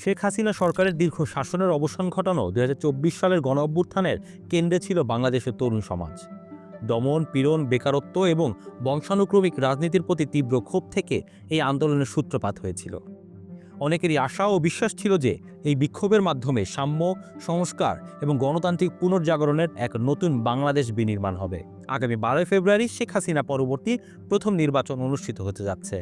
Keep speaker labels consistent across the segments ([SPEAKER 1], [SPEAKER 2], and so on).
[SPEAKER 1] শেখ হাসিনা সরকারের দীর্ঘ শাসনের অবসান ঘটানো ২০২৪ সালের গণঅভ্যুত্থানের কেন্দ্রে ছিল বাংলাদেশের তরুণ সমাজ। দমন, পীড়ন, বেকারত্ব এবং বংশানুক্রমিক রাজনীতির প্রতি তীব্র ক্ষোভ থেকে এই আন্দোলনের সূত্রপাত হয়েছিল। অনেকেরই আশা ও বিশ্বাস ছিল যে এই বিক্ষোভের মাধ্যমে সাম্য, সংস্কার এবং গণতান্ত্রিক পুনর্জাগরণের এক নতুন বাংলাদেশ বিনির্মাণ হবে। আগামী ১২ ফেব্রুয়ারি শেখ হাসিনা পরবর্তী প্রথম নির্বাচন অনুষ্ঠিত হতে যাচ্ছে।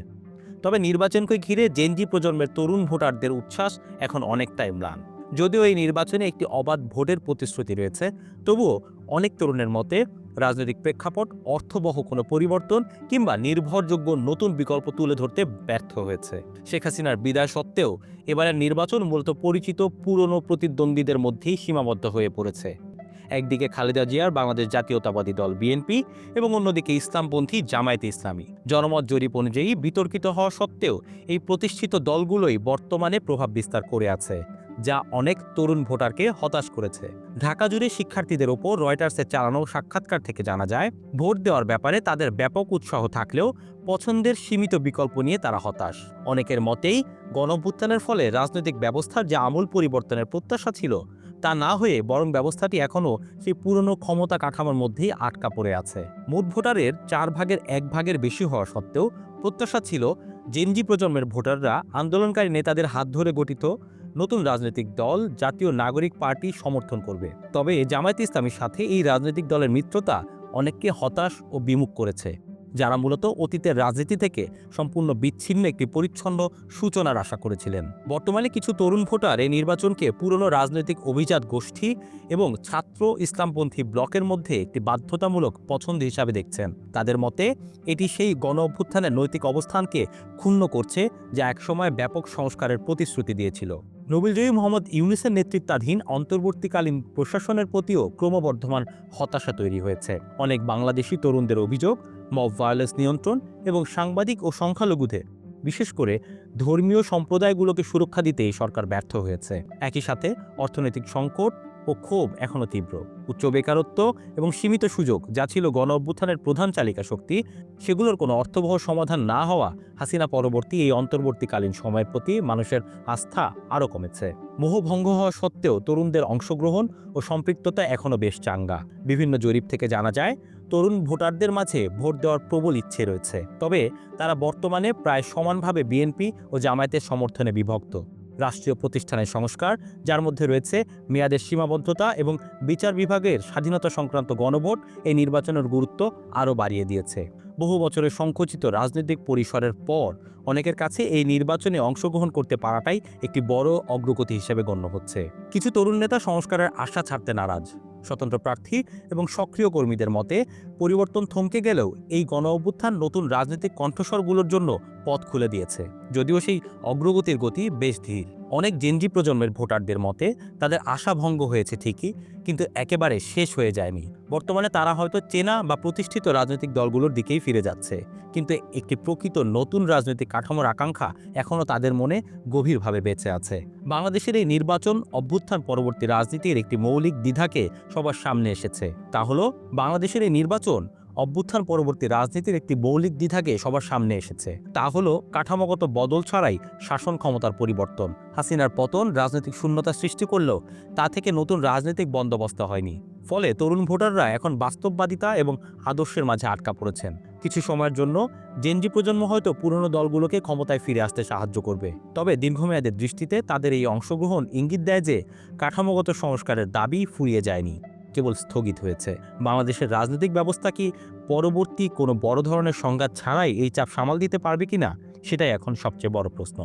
[SPEAKER 1] তবে নির্বাচনকে ঘিরে জেনজি প্রজন্মের তরুণ ভোটারদের উচ্ছ্বাস এখন অনেকটাই ম্লান। যদিও এই নির্বাচনে একটি অবাধ ভোটের প্রতিশ্রুতি রয়েছে, তবুও অনেক তরুণের মতে রাজনৈতিক প্রেক্ষাপট অর্থবহ কোনো পরিবর্তন কিংবা নির্ভরযোগ্য নতুন বিকল্প তুলে ধরতে ব্যর্থ হয়েছে। শেখ হাসিনার বিদায় সত্ত্বেও এবারের নির্বাচন মূলত পরিচিত পুরনো প্রতিদ্বন্দ্বীদের মধ্যেই সীমাবদ্ধ হয়ে পড়েছে। একদিকে খালেদা জিয়ার বাংলাদেশ জাতীয়তাবাদী দল বিএনপি এবং অন্যদিকে ইসলামপন্থী জামায়াতে ইসলামী। জনমত জরিপ অনুযায়ী বিতর্কিত হওয়া সত্ত্বেও এই প্রতিষ্ঠিত দলগুলোই বর্তমানে প্রভাব বিস্তার করে আছে, যা অনেক তরুণ ভোটারকে হতাশ করেছে। ঢাকা জুড়ে শিক্ষার্থীদের ওপর রয়টার্সের চালানো সাক্ষাৎকার থেকে জানা যায়, ভোট দেওয়ার ব্যাপারে তাদের ব্যাপক উৎসাহ থাকলেও পছন্দের সীমিত বিকল্প নিয়ে তারা হতাশ। অনেকের মতেই গণঅভ্যুত্থানের ফলে রাজনৈতিক ব্যবস্থার যে আমূল পরিবর্তনের প্রত্যাশা ছিল, তা না হয়ে বরং ব্যবস্থাটি এখনও সেই পুরনো ক্ষমতা কাঠামোর মধ্যেই আটকা পড়ে আছে। মোট ভোটারের 4 ভাগের 1 ভাগের বেশি হওয়া সত্ত্বেও প্রত্যাশা ছিল জেনজি প্রজন্মের ভোটাররা আন্দোলনকারী নেতাদের হাত ধরে গঠিত নতুন রাজনৈতিক দল জাতীয় নাগরিক পার্টি সমর্থন করবে। তবে জামায়াতে ইসলামীর সাথে এই রাজনৈতিক দলের মিত্রতা অনেককে হতাশ ও বিমুখ করেছে, যারা মূলত অতীতের রাজনীতি থেকে সম্পূর্ণ বিচ্ছিন্ন একটি পরিচ্ছন্ন সূচনার আশা করেছিলেন। বর্তমানে কিছু তরুণ ভোটার এই নির্বাচনকে পুরনো রাজনৈতিক অভিজাত গোষ্ঠী এবং ছাত্র ইসলামপন্থী ব্লকের মধ্যে একটি বাধ্যতামূলক পছন্দ হিসাবে দেখছেন। তাদের মতে এটি সেই গণ অভ্যুত্থানের নৈতিক অবস্থানকে ক্ষুণ্ণ করছে, যা একসময় ব্যাপক সংস্কারের প্রতিশ্রুতি দিয়েছিল। নোবেলজয়ী মোহাম্মদ ইউনূসের নেতৃত্বাধীন অন্তর্বর্তীকালীন প্রশাসনের প্রতিও ক্রমবর্ধমান হতাশা তৈরি হয়েছে। অনেক বাংলাদেশি তরুণদের অভিযোগ, মব ভায়োলেন্স নিয়ন্ত্রণ এবং সাংবাদিক ও সংখ্যালঘুদের, বিশেষ করে ধর্মীয় সম্প্রদায়গুলোকে সুরক্ষা দিতে এই সরকার ব্যর্থ হয়েছে। একই সাথে অর্থনৈতিক সংকট ও ক্ষোভ এখনও তীব্র। উচ্চ বেকারত্ব এবং সীমিত সুযোগ, যা ছিল গণ অভ্যুত্থানের প্রধান চালিকা শক্তি, সেগুলোর কোনো অর্থবহ সমাধান না হওয়া হাসিনা পরবর্তী এই অন্তর্বর্তীকালীন সময়ের প্রতি মানুষের আস্থা আরও কমেছে। মোহভঙ্গ হওয়া সত্ত্বেও তরুণদের অংশগ্রহণ ও সম্পৃক্ততা এখনও বেশ চাঙ্গা। বিভিন্ন জরিপ থেকে জানা যায়, তরুণ ভোটারদের মাঝে ভোট দেওয়ার প্রবল ইচ্ছে রয়েছে, তবে তারা বর্তমানে প্রায় সমানভাবে বিএনপি ও জামায়াতের সমর্থনে বিভক্ত। রাষ্ট্রীয় প্রতিষ্ঠানের সংস্কার, যার মধ্যে রয়েছে মেয়াদের সীমাবদ্ধতা এবং বিচার বিভাগের স্বাধীনতা সংক্রান্ত গণভোট, এই নির্বাচনের গুরুত্ব আরও বাড়িয়ে দিয়েছে। বহু বছরের সংকুচিত রাজনৈতিক পরিসরের পর অনেকের কাছে এই নির্বাচনে অংশগ্রহণ করতে পারাটাই একটি বড় অগ্রগতি হিসেবে গণ্য হচ্ছে। কিছু তরুণ নেতা সংস্কারের আশা ছাড়তে নারাজ। স্বতন্ত্র প্রার্থী এবং সক্রিয় কর্মীদের মতে পরিবর্তন থমকে গেলেও এই গণ অভ্যুত্থান নতুন রাজনৈতিক কণ্ঠস্বরগুলোর জন্য পথ খুলে দিয়েছে, যদিও সেই অগ্রগতির গতি বেশ ধীর। অনেক জেনজি প্রজন্মের ভোটারদের মতে তাদের আশা ভঙ্গ হয়েছে ঠিকই, কিন্তু একেবারে শেষ হয়ে যায়নি। বর্তমানে তারা হয়তো চেনা বা প্রতিষ্ঠিত রাজনৈতিক দলগুলোর দিকেই ফিরে যাচ্ছে, কিন্তু একটি প্রকৃত নতুন রাজনৈতিক কাঠামোর আকাঙ্ক্ষা এখনও তাদের মনে গভীরভাবে বেঁচে আছে। বাংলাদেশের এই নির্বাচন অভ্যুত্থান পরবর্তী রাজনীতির একটি মৌলিক দ্বিধাকে সবার সামনে এসেছে। তা হলো বাংলাদেশের এই নির্বাচন অভ্যুত্থান পরবর্তী রাজনীতির একটি মৌলিক দ্বিধাকে সবার সামনে এসেছে। তা হলো কাঠামোগত বদল ছাড়াই শাসন ক্ষমতার পরিবর্তন। হাসিনার পতন রাজনৈতিক শূন্যতা সৃষ্টি করলেও তা থেকে নতুন রাজনৈতিক বন্দোবস্ত হয়নি। ফলে তরুণ ভোটাররা এখন বাস্তববাদিতা এবং আদর্শের মাঝে আটকা পড়েছেন। কিছু সময়ের জন্য জেনজি প্রজন্ম হয়তো পুরনো দলগুলোকে ক্ষমতায় ফিরে আসতে সাহায্য করবে, তবে দীর্ঘমেয়াদের দৃষ্টিতে তাদের এই অংশগ্রহণ ইঙ্গিত দেয় যে কাঠামোগত সংস্কারের দাবি ফুরিয়ে যায়নি, কেবল স্থগিত হয়েছে। বাংলাদেশের রাজনৈতিক ব্যবস্থা কি পরবর্তী কোনো বড় ধরনের সংঘাত ছাড়াই এই চাপ সামাল দিতে পারবে কিনা, সেটাই এখন সবচেয়ে বড় প্রশ্ন।